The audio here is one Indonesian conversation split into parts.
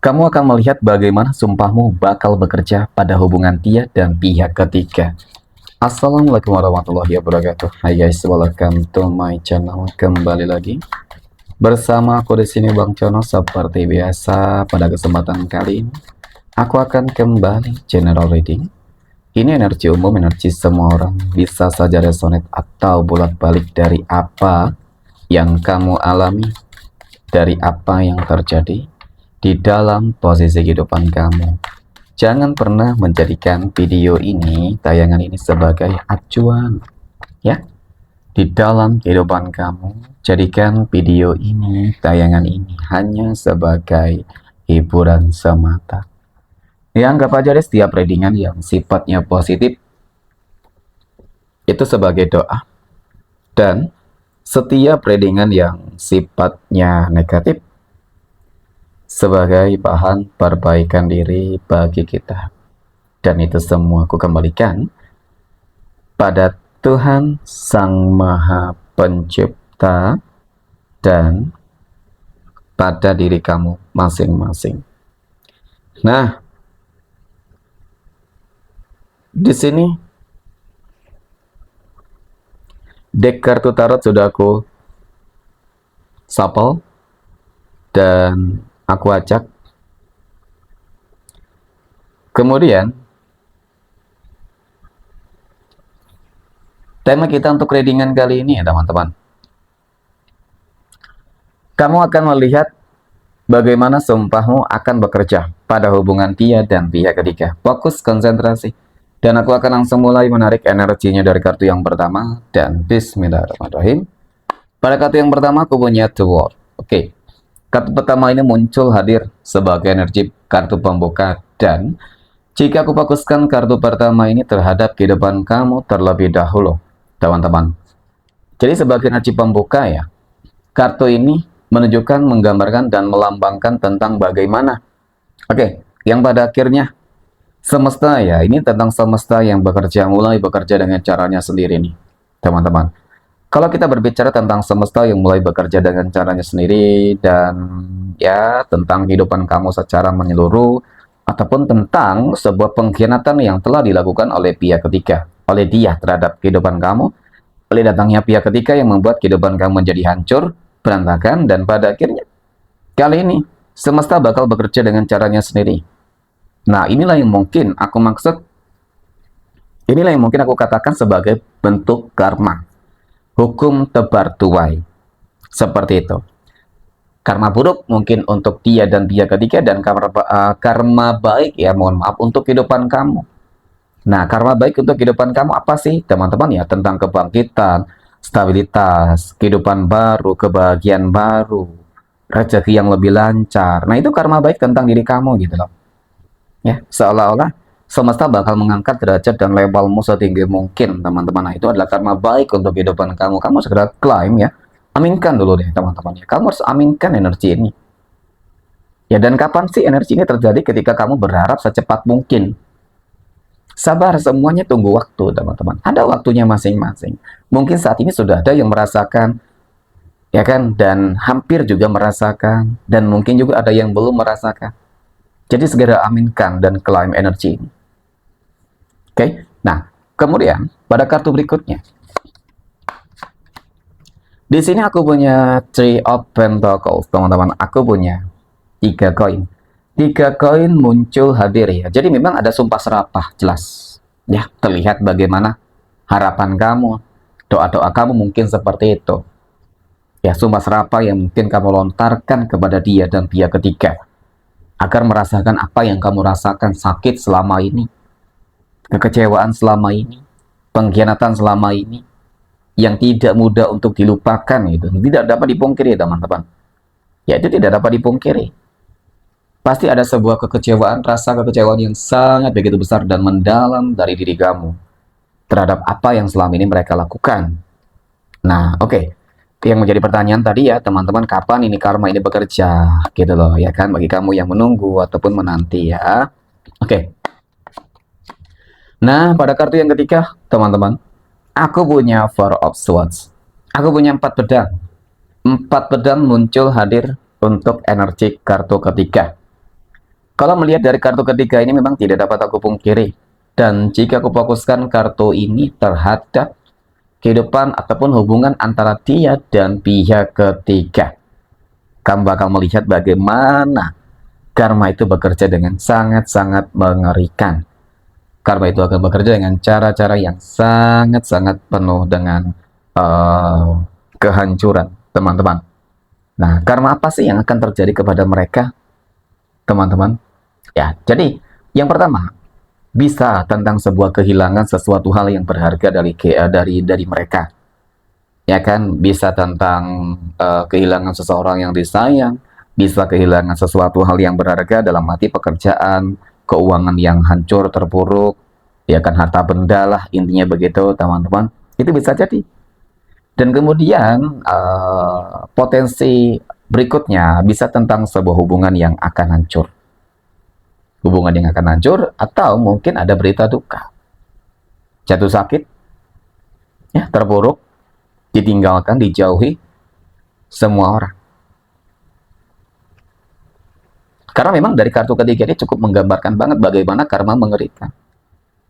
Kamu akan melihat bagaimana sumpahmu bakal bekerja pada hubungan dia dan pihak ketiga. Assalamualaikum warahmatullahi wabarakatuh. Hai guys, welcome to my channel. Kembali lagi bersama aku di sini Bang Cono. Seperti biasa, pada kesempatan kali ini aku akan kembali general reading. Ini energi umum, energi semua orang, bisa saja resonate atau bolak-balik dari apa yang kamu alami, dari apa yang terjadi di dalam posisi kehidupan kamu. Jangan pernah menjadikan video ini, tayangan ini sebagai acuan ya. Di dalam kehidupan kamu, jadikan video ini, tayangan ini hanya sebagai hiburan semata. Ya, anggap aja deh setiap readingan yang sifatnya positif itu sebagai doa, dan setiap readingan yang sifatnya negatif sebagai bahan perbaikan diri bagi kita. Dan itu semua aku kembalikan pada Tuhan Sang Maha Pencipta dan pada diri kamu masing-masing. Nah, di sini deck kartu tarot sudah aku shuffle dan aku acak. Kemudian tema kita untuk readingan kali ini ya teman-teman, kamu akan melihat bagaimana sumpahmu akan bekerja pada hubungan dia dan pihak ketiga. Fokus, konsentrasi, dan aku akan langsung mulai menarik energinya dari kartu yang pertama. Dan bismillahirrahmanirrahim. Pada kartu yang pertama aku punya The World. Oke, kartu pertama ini muncul hadir sebagai energi kartu pembuka, dan jika aku fokuskan kartu pertama ini terhadap kehidupan kamu terlebih dahulu teman-teman. Jadi sebagai energi pembuka ya, kartu ini menunjukkan, menggambarkan, dan melambangkan tentang bagaimana yang pada akhirnya semesta ya, ini tentang semesta yang mulai bekerja dengan caranya sendiri nih teman-teman. Kalau kita berbicara tentang semesta yang mulai bekerja dengan caranya sendiri, dan ya tentang kehidupan kamu secara menyeluruh, ataupun tentang sebuah pengkhianatan yang telah dilakukan oleh pihak ketiga, oleh dia terhadap kehidupan kamu, oleh datangnya pihak ketiga yang membuat kehidupan kamu menjadi hancur, berantakan, dan pada akhirnya kali ini semesta bakal bekerja dengan caranya sendiri. Nah, inilah yang mungkin aku maksud, inilah yang mungkin aku katakan sebagai bentuk karma, hukum tebar tuai, seperti itu. Karma buruk mungkin untuk dia dan pihak ketiga, dan karma baik ya, mohon maaf, untuk kehidupan kamu. Nah, karma baik untuk kehidupan kamu apa sih teman-teman ya? Tentang kebangkitan, stabilitas, kehidupan baru, kebahagiaan baru, rezeki yang lebih lancar. Nah, itu karma baik tentang diri kamu gitu loh. Ya, seolah-olah semesta bakal mengangkat derajat dan levelmu setinggi mungkin teman-teman. Nah, itu adalah karma baik untuk kehidupan kamu. Kamu segera klaim ya. Aminkan dulu deh teman-teman ya. Kamu harus aminkan energi ini. Ya, dan kapan sih energi ini terjadi? Ketika kamu berharap secepat mungkin. Sabar, semuanya tunggu waktu teman-teman. Ada waktunya masing-masing. Mungkin saat ini sudah ada yang merasakan, ya kan, dan hampir juga merasakan, dan mungkin juga ada yang belum merasakan. Jadi segera aminkan dan klaim energi ini. Oke, nah kemudian pada kartu berikutnya, di sini aku punya Three of Pentacles teman-teman. Aku punya 3 koin. 3 koin muncul hadir ya. Jadi memang ada sumpah serapah, jelas ya, terlihat bagaimana harapan kamu, doa-doa kamu mungkin seperti itu ya, sumpah serapah yang mungkin kamu lontarkan kepada dia dan pihak ketiga agar merasakan apa yang kamu rasakan, sakit selama ini, kekecewaan selama ini, pengkhianatan selama ini, yang tidak mudah untuk dilupakan, itu tidak dapat dipungkiri teman-teman ya, itu tidak dapat dipungkiri. Pasti ada sebuah kekecewaan, rasa kekecewaan yang sangat begitu besar dan mendalam dari diri kamu terhadap apa yang selama ini mereka lakukan. Nah, yang menjadi pertanyaan tadi ya teman-teman, kapan ini karma ini bekerja gitu loh ya kan, bagi kamu yang menunggu ataupun menanti ya. Nah, pada kartu yang ketiga teman-teman, aku punya Four of Swords. Aku punya 4 pedang. 4 pedang muncul hadir untuk energi kartu ketiga. Kalau melihat dari kartu ketiga ini memang tidak dapat aku pungkiri. Dan jika aku fokuskan kartu ini terhadap kehidupan ataupun hubungan antara dia dan pihak ketiga, kamu bakal melihat bagaimana karma itu bekerja dengan sangat-sangat mengerikan. Karma itu akan bekerja dengan cara-cara yang sangat-sangat penuh dengan kehancuran, teman-teman. Nah, karma apa sih yang akan terjadi kepada mereka, teman-teman? Ya, jadi yang pertama, bisa tentang sebuah kehilangan sesuatu hal yang berharga dari mereka. Ya kan, bisa tentang kehilangan seseorang yang disayang, bisa kehilangan sesuatu hal yang berharga dalam arti pekerjaan, keuangan yang hancur, terpuruk, ya kan, harta benda lah, intinya begitu, teman-teman. Itu bisa jadi. Dan kemudian potensi berikutnya bisa tentang sebuah hubungan yang akan hancur. Hubungan yang akan hancur, atau mungkin ada berita duka. Jatuh sakit, ya, terpuruk, ditinggalkan, dijauhi semua orang. Karena memang dari kartu ketiga ini cukup menggambarkan banget bagaimana karma mengerikan.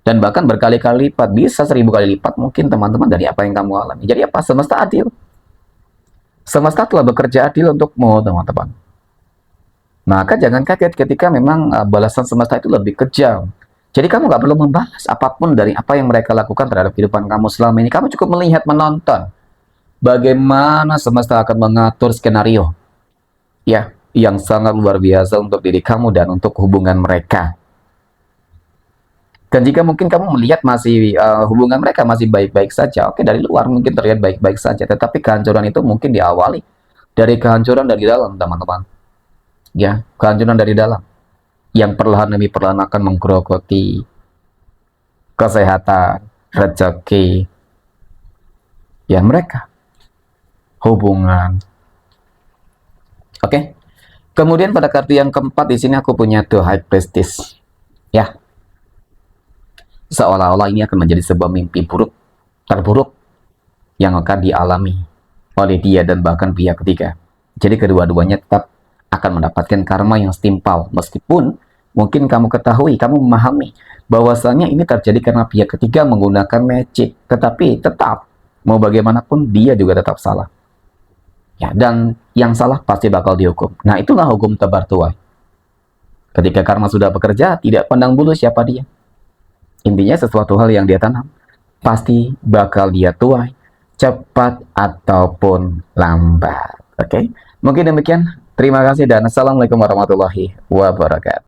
Dan bahkan berkali-kali lipat, bisa 1000 kali lipat mungkin teman-teman dari apa yang kamu alami. Jadi apa? Semesta adil. Semesta telah bekerja adil untukmu, teman-teman. Maka jangan kaget ketika memang balasan semesta itu lebih kejam. Jadi kamu nggak perlu membalas apapun dari apa yang mereka lakukan terhadap kehidupan kamu selama ini. Kamu cukup melihat, menonton bagaimana semesta akan mengatur skenario, ya, yang sangat luar biasa untuk diri kamu dan untuk hubungan mereka. Dan jika mungkin kamu melihat masih hubungan mereka masih baik-baik saja, oke, dari luar mungkin terlihat baik-baik saja, tetapi kehancuran itu mungkin diawali dari kehancuran dari dalam, teman-teman. Ya, kehancuran dari dalam yang perlahan demi perlahan akan menggerogoti kesehatan, rezeki, ya mereka, hubungan. Oke. Kemudian pada kartu yang keempat di sini aku punya The High Priestess. Ya, seolah-olah ini akan menjadi sebuah mimpi buruk, terburuk yang akan dialami oleh dia dan bahkan pihak ketiga. Jadi kedua-duanya tetap akan mendapatkan karma yang setimpal, meskipun mungkin kamu ketahui, kamu memahami bahwasanya ini terjadi karena pihak ketiga menggunakan magic, tetapi tetap mau bagaimanapun dia juga tetap salah. Ya, dan yang salah pasti bakal dihukum. Nah, itulah hukum tebar tuai. Ketika karma sudah bekerja, tidak pandang bulu siapa dia. Intinya sesuatu hal yang dia tanam pasti bakal dia tuai, cepat ataupun lambat. Oke, mungkin demikian. Terima kasih dan assalamualaikum warahmatullahi wabarakatuh.